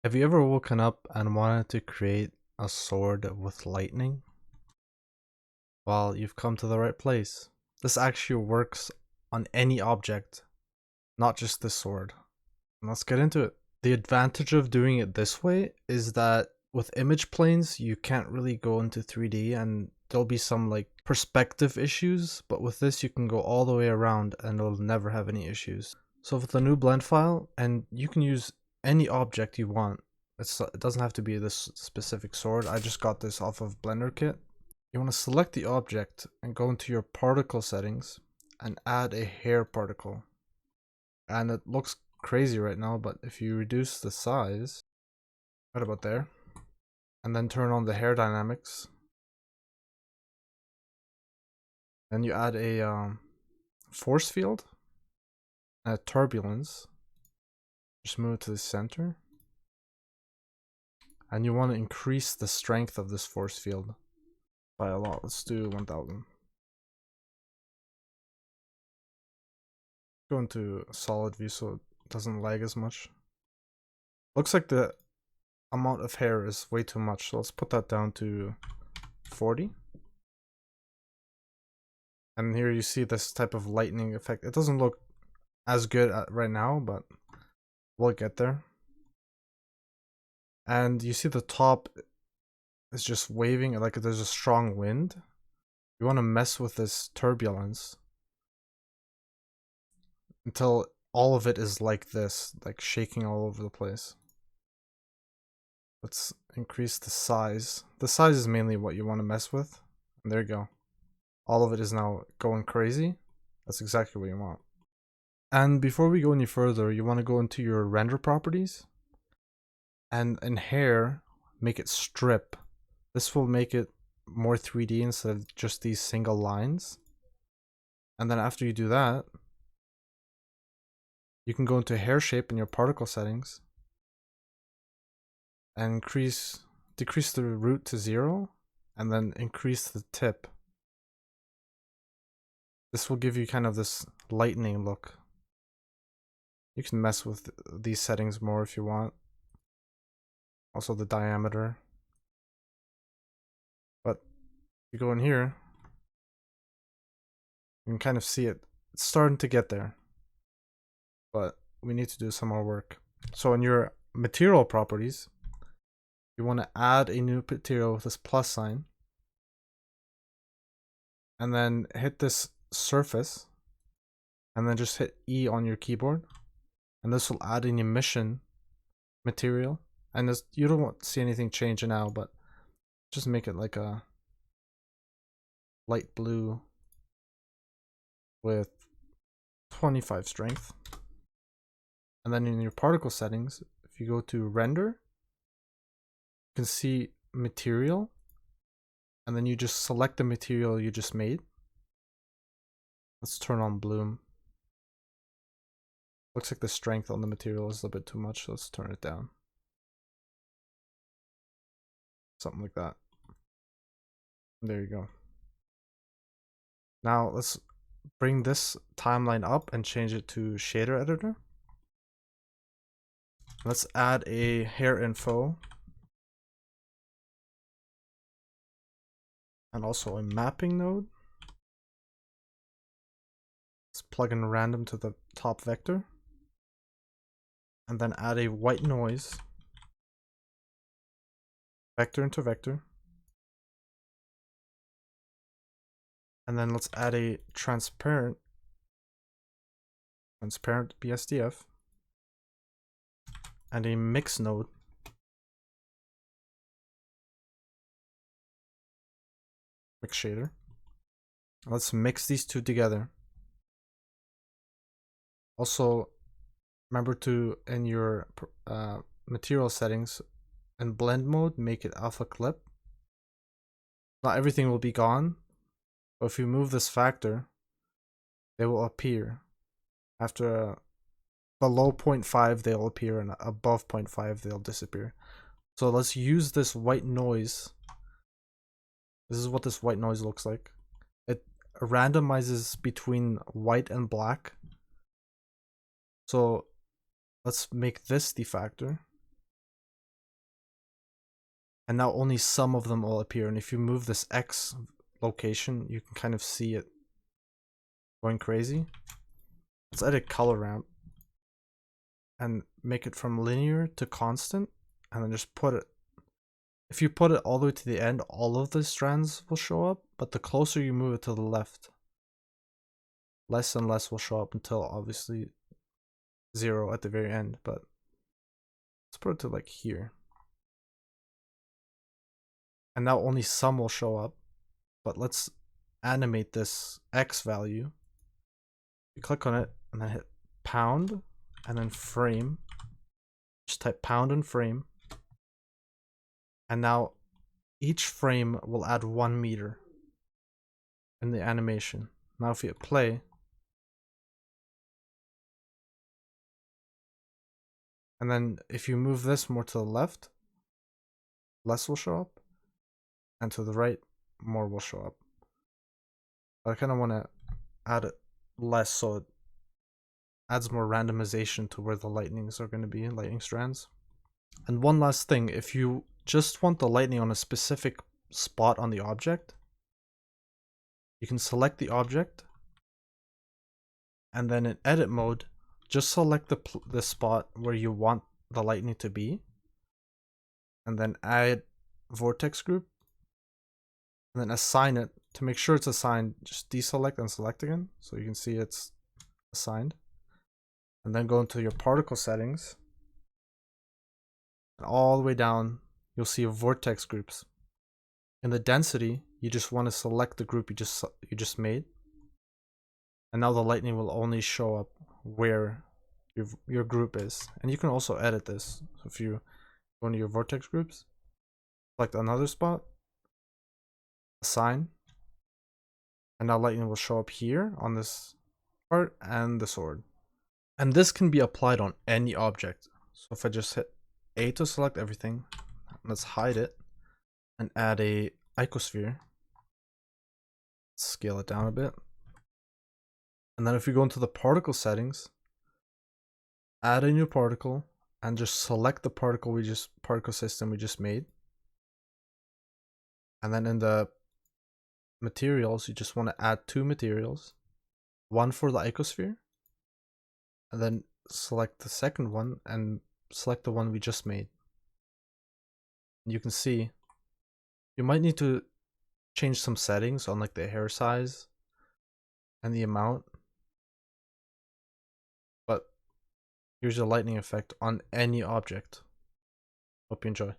Have you ever woken up and wanted to create a sword with lightning? Well, you've come to the right place. This actually works on any object, not just this sword. Let's get into it. The advantage of doing it this way is that with image planes, you can't really go into 3D and there'll be some like perspective issues, but with this you can go all the way around and it'll never have any issues. So with the new blend file, and you can use any object you want. It doesn't have to be this specific sword. I just got this off of Blender Kit. You want to select the object and go into your particle settings and add a hair particle. And it looks crazy right now, but if you reduce the size right about there and then turn on the hair dynamics, then you add a force field and a turbulence. Just move it to the center, and you want to increase the strength of this force field by a lot. Let's do 1000. Go into solid view so it doesn't lag as much. Looks like the amount of hair is way too much, so let's put that down to 40. And here you see this type of lightning effect. It doesn't look as good right now, but we'll get there. And you see the top is just waving like there's a strong wind. You want to mess with this turbulence until all of it is like this, like shaking all over the place. Let's increase the size. The size is mainly what you want to mess with. And there you go. All of it is now going crazy. That's exactly what you want. And before we go any further, you want to go into your render properties. And in hair, make it strip. This will make it more 3D instead of just these single lines. And then after you do that, you can go into hair shape in your particle settings and decrease the root to 0 and then increase the tip. This will give you kind of this lightning look. You can mess with these settings more if you want. Also the diameter. But if you go in here, you can kind of see it. It's starting to get there. But we need to do some more work. So in your material properties, you want to add a new material with this plus sign. And then hit this surface. And then just hit E on your keyboard. And this will add an emission material. And this, you don't see anything change now, but just make it like a light blue with 25 strength. And then in your particle settings, if you go to render, you can see material, and then you just select the material you just made. Let's turn on bloom. Looks like the strength on the material is a bit too much, so let's turn it down. Something like that. There you go. Now let's bring this timeline up and change it to shader editor. Let's add a hair info and also a mapping node. Let's plug in random to the top vector and then add a white noise vector into vector. And then let's add a transparent BSDF and a mix node. Mix shader. Let's mix these two together. Also, remember to, in your material settings, in blend mode, make it alpha clip. Not everything will be gone, but if you move this factor, they will appear. After below 0.5 they'll appear, and above 0.5 they'll disappear. So let's use this white noise. This is what this white noise looks like. It randomizes between white and black. So let's make this the factor. And now only some of them will appear. And if you move this X location, you can kind of see it going crazy. Let's edit color ramp and make it from linear to constant, and then just put it. If you put it all the way to the end, all of the strands will show up, but the closer you move it to the left, less and less will show up until obviously 0 at the very end. But let's put it to like here. And now only some will show up, but let's animate this X value. You click on it and then hit pound and then frame. Just type pound and frame. And now each frame will add 1 meter in the animation. Now if you hit play, and then if you move this more to the left, less will show up, and to the right, more will show up. But I kind of want to add it less so it adds more randomization to where the lightnings are going to be, lightning strands. And one last thing, if you just want the lightning on a specific spot on the object, you can select the object, and then in edit mode, just select the spot where you want the lightning to be, and then add vortex group, and then assign it. To make sure it's assigned, just deselect and select again so you can see it's assigned. And then go into your particle settings, and all the way down you'll see vortex groups. In the density, you just want to select the group you just made, and now the lightning will only show up where your group is. And you can also edit this. So if you go into your vortex groups, select another spot, assign, and now lightning will show up here on this part and the sword. And this can be applied on any object. So if I just hit A to select everything, let's hide it and add a icosphere. Scale it down a bit. And then if we go into the particle settings, add a new particle and just select the particle system we just made. And then in the materials, you just want to add 2 materials, one for the icosphere, and then select the second one and select the one we just made. And you can see you might need to change some settings on like the hair size and the amount, but here's a lightning effect on any object. Hope you enjoy.